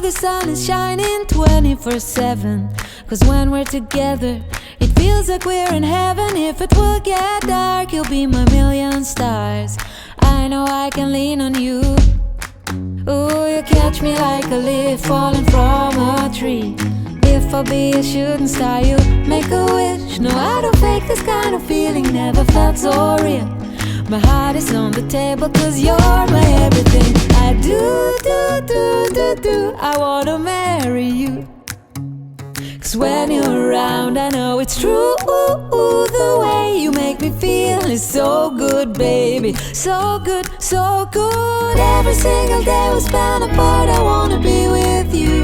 the sun is shining 24/7. 'Cause when we're together, it feels like we're in heaven. If it will get dark, you'll be my million stars. I know I can lean on you. Ooh, you catch me like a leaf falling from a tree. If I'll be a shooting star, you make a wish. No, I don't fake this kind of feeling, never felt so real. My heart is on the table 'cause you're my everything. I do, I wanna marry you. 'Cause when you're around, I know it's true. The way you make me feel is so good, baby. So good, so good. Every single day we spend apart, I wanna be with you.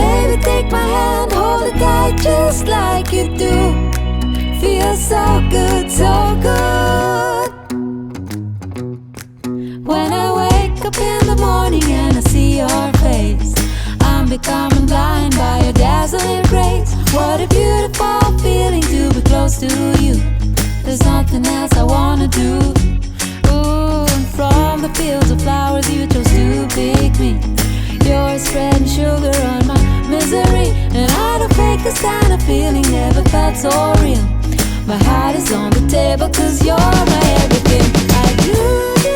Baby, take my hand, hold it tight just like you do. Feels so good, so good. When I wake up in the morning and I see your face, I'm becoming blind by your dazzling grace. What a beautiful feeling to be close to you. There's nothing else I wanna do. Ooh, and from the fields of flowers you chose to pick me. You're spreading sugar on my misery, and I don't fake this kind of feeling, never felt so real. My heart is on the table 'cause you're my everything. I do.